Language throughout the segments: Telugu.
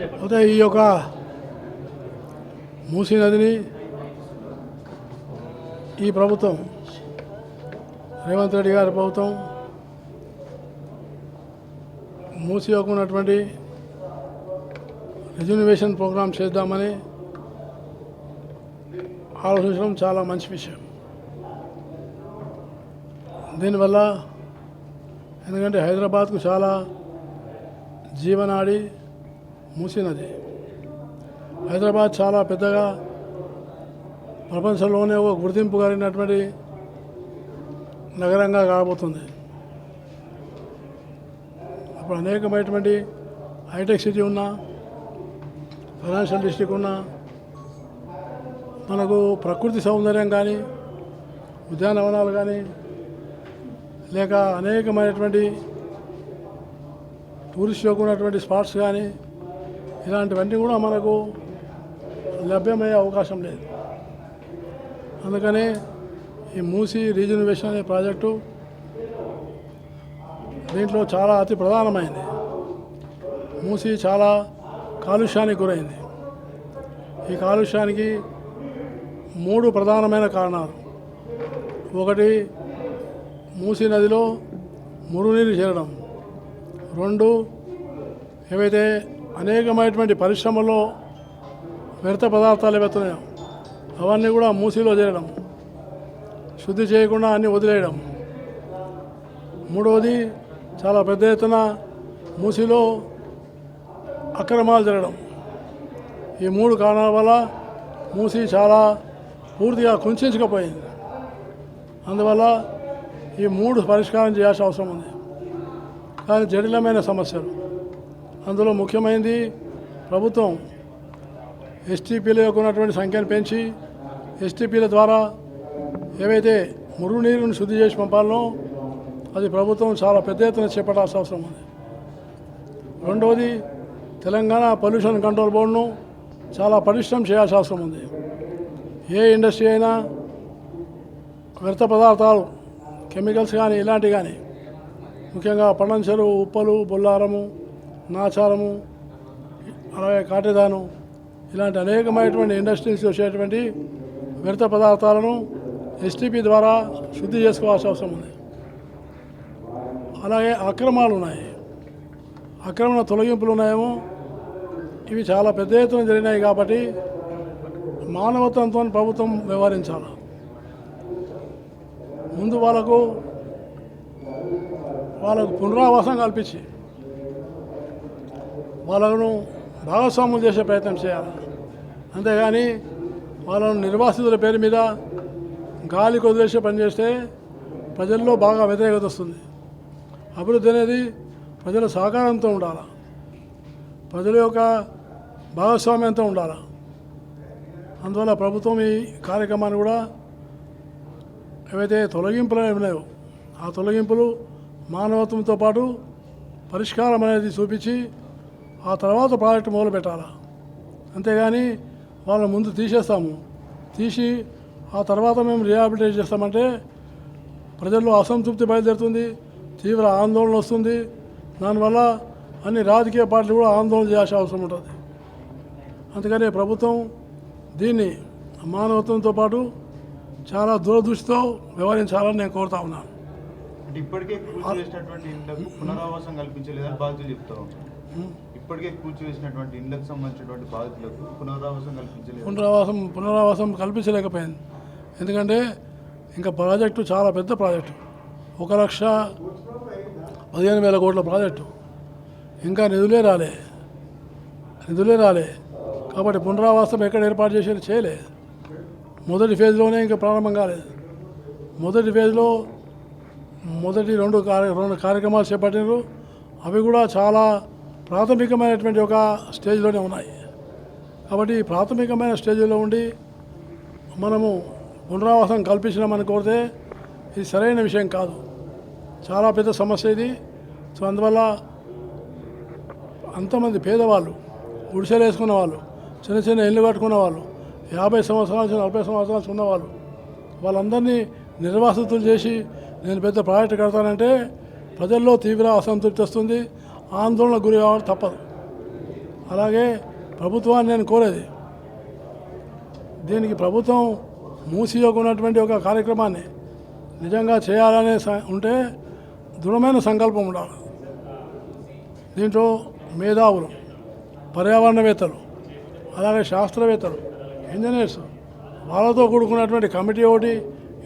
అయితే ఈ యొక్క మూసీ నదిని ఈ ప్రభుత్వం రేవంత్ రెడ్డి గారి ప్రభుత్వం మూసీ యొక్క ఉన్నటువంటి రిజర్వేషన్ ప్రోగ్రాం చేద్దామని ఆలోచించడం చాలా మంచి విషయం. దీనివల్ల ఎందుకంటే హైదరాబాద్కు చాలా జీవనాడి మూసీ నది. హైదరాబాద్ చాలా పెద్దగా ప్రపంచంలోనే ఒక గుర్తింపు కలిగినటువంటి నగరంగా కాబోతుంది. అప్పుడు అనేకమైనటువంటి హైటెక్ సిటీ ఉన్నా, ఫైనాన్షియల్ డిస్ట్రిక్ట్ ఉన్నా, మనకు ప్రకృతి సౌందర్యం కానీ, ఉద్యానవనాలు కానీ, లేక అనేకమైనటువంటి టూరిస్ట్ ఉన్నటువంటి స్పాట్స్ కానీ ఇలాంటివన్నీ కూడా మనకు లభ్యమయ్యే అవకాశం లేదు. అందుకనే ఈ మూసీ రీజనరేషన్ అనే ప్రాజెక్టు దీంట్లో చాలా అతి ప్రధానమైంది. మూసీ చాలా కాలుష్యానికి గురైంది. ఈ కాలుష్యానికి 3 ప్రధానమైన కారణాలు. ఒకటి, మూసీ నదిలో మురుగునీరు చేరడం. 2, ఏవైతే అనేకమైనటువంటి పరిశ్రమల్లో వ్యర్థ పదార్థాలు ఏవైతున్నాయో అవన్నీ కూడా మూసీలో చేరడం, శుద్ధి చేయకుండా అన్నీ వదిలేయడం. 3వది, చాలా పెద్ద ఎత్తున మూసీలో అక్రమాలు జరగడం. ఈ 3 కారణాల వల్ల మూసీ చాలా పూర్తిగా కుంచుకుపోయింది. అందువల్ల ఈ 3 పరిష్కారం చేయాల్సిన అవసరం ఉంది. కానీ జటిలమైన సమస్యలు. అందులో ముఖ్యమైనది ప్రభుత్వం ఎస్టీపీల యొక్క ఉన్నటువంటి సంఖ్యను పెంచి ఎస్టీపీల ద్వారా ఏవైతే మురుగునీరుని శుద్ధి చేసి పంపాలనో అది ప్రభుత్వం చాలా పెద్ద ఎత్తున చేపట్టాల్సిన అవసరం ఉంది. 2వది, తెలంగాణ పొల్యూషన్ కంట్రోల్ బోర్డును చాలా పటిష్టం చేయాల్సిన అవసరం ఉంది. ఏ ఇండస్ట్రీ అయినా వ్యర్థ పదార్థాలు, కెమికల్స్ కానీ ఇలాంటివి కానీ, ముఖ్యంగా పడంచెరు, ఉప్పలు, బొల్లారము, నాచారము, అలాగే కాటేదాను, ఇలాంటి అనేకమైనటువంటి ఇండస్ట్రీస్ వచ్చేటువంటి వ్యర్థ పదార్థాలను ఎస్టీపీ ద్వారా శుద్ధి చేసుకోవాల్సిన అవసరం ఉంది. అలాగే అక్రమాలు ఉన్నాయి, అక్రమణ తొలగింపులు ఉన్నాయేమో, ఇవి చాలా పెద్ద ఎత్తున జరిగినాయి. కాబట్టి మానవత్వంతో ప్రభుత్వం వ్యవహరించాలి. ముందు వాళ్ళకు పునరావాసం కల్పించి వాళ్ళను భాగస్వాములు చేసే ప్రయత్నం చేయాలి. అంతేగాని వాళ్ళను నిర్వాసితుల పేరు మీద గాలికి వదిలేసే పనిచేస్తే ప్రజల్లో బాగా వ్యతిరేకత వస్తుంది. అభివృద్ధి అనేది ప్రజల సహకారంతో ఉండాలి, ప్రజల యొక్క భాగస్వామ్యంతో ఉండాలి. అందువల్ల ప్రభుత్వం ఈ కార్యక్రమాన్ని కూడా ఏవైతే తొలగింపులు ఉన్నాయో ఆ తొలగింపులు మానవత్వంతో పాటు పరిష్కారం అనేది చూపించి ఆ తర్వాత ప్రాజెక్టు మొదలు పెట్టాలి. అంతేగాని వాళ్ళ ముందు తీసి ఆ తర్వాత మేము రిహాబిలిటేట్ చేస్తామంటే ప్రజల్లో అసంతృప్తి బయలుదేరుతుంది, తీవ్ర ఆందోళన వస్తుంది. దానివల్ల అన్ని రాజకీయ పార్టీలు కూడా ఆందోళన చేయాల్సిన అవసరం ఉంటుంది. అందుకని ప్రభుత్వం దీన్ని మానవత్వంతో పాటు చాలా దూరదృష్టితో వ్యవహరించాలని నేను కోరుతా ఉన్నాను. ఇప్పటికే కూల్చివేసినటువంటి ఇళ్లకు పునరావాసం కల్పించలేదని బాధితులు చెప్తారు. ఇప్పటికే కూల్చివేసినటువంటి ఇళ్లకు సంబంధించినటువంటి బాధితులకు పునరావాసం కల్పించలేదు. పునరావాసం కల్పించలేకపోయింది. ఎందుకంటే ఇంకా ప్రాజెక్టు చాలా పెద్ద ప్రాజెక్టు, 1,15,000 కోట్ల ప్రాజెక్టు. ఇంకా నిధులే రాలే. కాబట్టి పునరావాసం ఎక్కడ ఏర్పాటు చేసేది చేయలేదు. మొదటి ఫేజ్లోనే ఇంకా ప్రారంభం కాలేదు. మొదటి ఫేజ్లో మొదటి రెండు కార్యక్రమాలు చేపట్టినారు. అవి కూడా చాలా ప్రాథమికమైనటువంటి ఒక స్టేజ్లోనే ఉన్నాయి. కాబట్టి ప్రాథమికమైన స్టేజ్లో ఉండి మనము పునరావాసం కల్పించినామని కోరితే ఇది సరైన విషయం కాదు. చాలా పెద్ద సమస్య ఇది. సో అందువల్ల అంతమంది పేదవాళ్ళు, గుడిసెలు వేసుకున్న వాళ్ళు, చిన్న చిన్న ఇళ్ళు కట్టుకున్న వాళ్ళు, 50 సంవత్సరాల నుంచి 40 సంవత్సరాలు ఉన్నవాళ్ళు, వాళ్ళందరినీ నిర్వాసితులు చేసి నేను పెద్ద ప్రాజెక్టు కడతానంటే ప్రజల్లో తీవ్ర అసంతృప్తి వస్తుంది, ఆందోళనకు గురి కావడం తప్పదు. అలాగే ప్రభుత్వాన్ని నేను కోరేది, దీనికి ప్రభుత్వం మూసిలోకి ఉన్నటువంటి ఒక కార్యక్రమాన్ని నిజంగా చేయాలనే ఉంటే దృఢమైన సంకల్పం ఉండాలి. దీంట్లో మేధావులు, పర్యావరణవేత్తలు, అలాగే శాస్త్రవేత్తలు, ఇంజనీర్స్ వాళ్ళతో కూడుకున్నటువంటి కమిటీ ఒకటి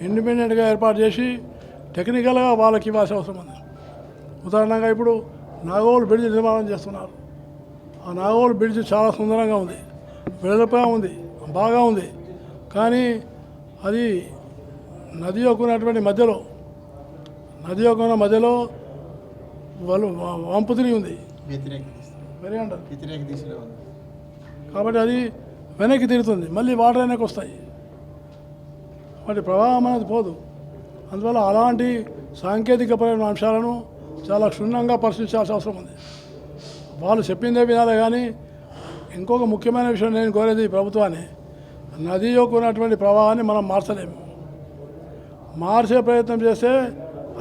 ఇండిపెండెంట్గా ఏర్పాటు చేసి టెక్నికల్గా వాళ్ళకి ఇవ్వాల్సిన అవసరం ఉంది. ఉదాహరణగా ఇప్పుడు నాగోల్ బ్రిడ్జ్ నిర్మాణం చేస్తున్నారు. ఆ నాగోల్ బ్రిడ్జ్ చాలా సుందరంగా ఉంది, వెడల్పుగా ఉంది, బాగా ఉంది. కానీ అది నది యొక్క ఉన్నటువంటి మధ్యలో వాళ్ళు వంపు తిరిగి ఉంది, వ్యతిరేక దిశలో ఉంది. కాబట్టి అది వెనక్కి తిరుగుతుంది, మళ్ళీ వాటర్ వెనక్కి వస్తాయి, వాటి ప్రవాహం అనేది పోదు. అందువల్ల అలాంటి సాంకేతికపరమైన అంశాలను చాలా క్షుణ్ణంగా పరిశీలించాల్సిన అవసరం ఉంది. వాళ్ళు చెప్పిందే వినాలే. కానీ ఇంకొక ముఖ్యమైన విషయం నేను కోరేది ప్రభుత్వాన్ని, నది యొక్క ఉన్నటువంటి ప్రవాహాన్ని మనం మార్చలేము. మార్చే ప్రయత్నం చేస్తే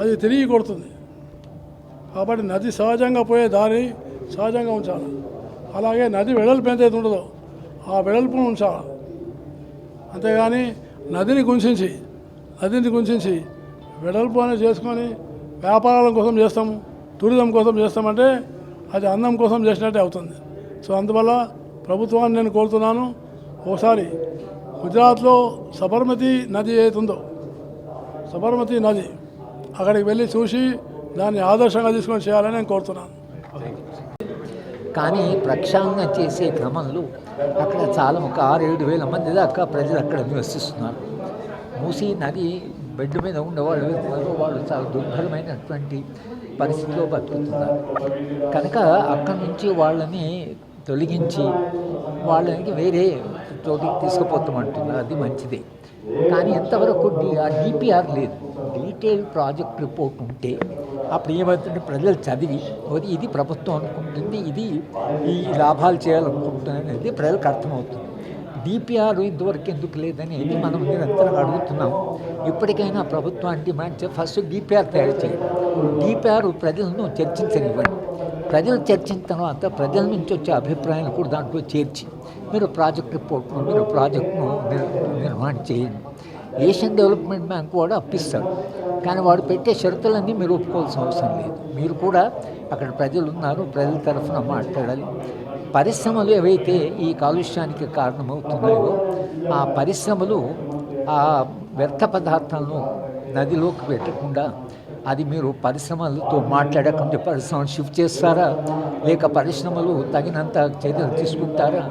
అది తిరిగి కొడుతుంది. కాబట్టి నది సహజంగా పోయే దారి సహజంగా ఉంచాలి. అలాగే నది వెడల్పు ఎంతైతే ఉంటుందో ఆ వెడల్పును ఉంచాలి. అంతేగాని నదిని గుంచించి వెడల్పు అనేది చేసుకొని వ్యాపారాల కోసం చేస్తాము, టూరిజం కోసం చేస్తామంటే అది అందం కోసం చేసినట్టే అవుతుంది. సో అందువల్ల ప్రభుత్వాన్ని నేను కోరుతున్నాను, ఒకసారి గుజరాత్లో సబర్మతి నది ఏదైతుందో సబర్మతి నది అక్కడికి వెళ్ళి చూసి దాన్ని ఆదర్శంగా తీసుకొని చేయాలని నేను కోరుతున్నాను. కానీ ప్రక్షాళన చేసే క్రమంలో అక్కడ చాలా ఒక 6-7 వేల మంది దాకా ప్రజలు అక్కడ నివసిస్తున్నారు. మూసీ నది బెడ్ మీద ఉండేవాళ్ళు వాళ్ళు చాలా దుర్భరమైనటువంటి పరిస్థితిలో బతుకుతున్నారు. కనుక అక్కడి నుంచి వాళ్ళని తొలగించి వాళ్ళకి వేరే చోటికి తీసుకుపోతామంటున్నారు. అది మంచిదే. కానీ ఎంతవరకు డిపిఆర్ లేదు, డీటెయిల్ ప్రాజెక్ట్ రిపోర్ట్ ఉంటే అప్పుడు ఏమవుతుంటే ప్రజలు చదివి ఇది ప్రభుత్వం అనుకుంటుంది, ఇది ఈ లాభాలు చేయాలనుకుంటుంది అనేది ప్రజలకు అర్థమవుతుంది. డిపిఆర్ ఇంతవరకు ఎందుకు లేదనేది మనం నిరంతరం అడుగుతున్నాం. ఇప్పటికైనా ప్రభుత్వాన్ని డిమాండ్ చేసి ఫస్ట్ డిపిఆర్ తయారు చేయండి. డిపిఆర్ ప్రజలను చర్చించనివ్వండి. ప్రజలు చర్చించిన తర్వాత ప్రజల నుంచి వచ్చే అభిప్రాయాలు కూడా దాంట్లో చేర్చి మీరు ప్రాజెక్టును నిర్మాణం చేయండి. ఏషియన్ డెవలప్మెంట్ బ్యాంక్ వాడు అప్పిస్తాడు, కానీ వాడు పెట్టే షరతులన్నీ మీరు ఒప్పుకోవాల్సిన అవసరం లేదు. మీరు కూడా అక్కడ ప్రజలు ఉన్నారు, ప్రజల తరఫున మాట్లాడాలి. పరిశ్రమలు ఏవైతే ఈ కాలుష్యానికి కారణమవుతున్నాయో ఆ పరిశ్రమలు ఆ వ్యర్థ పదార్థాలను నదిలోకి పెట్టకుండా అది మీరు పరిశ్రమలతో మాట్లాడకుండా పరిశ్రమలు షిఫ్ట్ చేస్తారా, లేక పరిశ్రమలు తగినంత చర్యలు తీసుకుంటారా?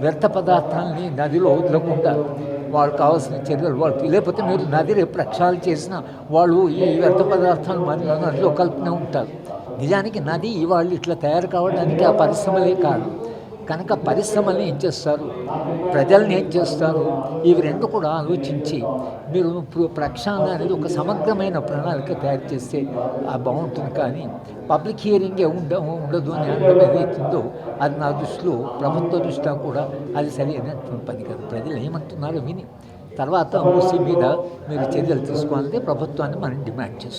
వ్యర్థ పదార్థాలని నదిలో వదలకుండా వాళ్ళకి కావాల్సిన చర్యలు వాళ్ళు, లేకపోతే మీరు నదిని ప్రక్షాళన చేసిన వాళ్ళు ఈ వ్యర్థ పదార్థాలు నదిలో కలుపుతూనే ఉంటారు. నిజానికి నది వాళ్ళు ఇట్లా తయారు కావడానికి ఆ పరిశ్రమలే కాదు. కనుక పరిశ్రమల్ని ఏం చేస్తారు, ప్రజల్ని ఏం చేస్తారు, ఇవి రెండు కూడా ఆలోచించి మీరు ప్రక్షాళన అనేది ఒక సమగ్రమైన ప్రణాళిక తయారు చేస్తే బాగుంటుంది. కానీ పబ్లిక్ హియరింగే ఉండదు అని అనడం ఏదైతుందో అది నా దృష్టిలో, ప్రభుత్వ దృష్టిలో కూడా అది సరైనటువంటి పని కాదు. ప్రజలు ఏమంటున్నారో విని తర్వాత మూసీ మీద మీరు చర్యలు తీసుకోవాలని ప్రభుత్వాన్ని మనం డిమాండ్ చేస్తాం.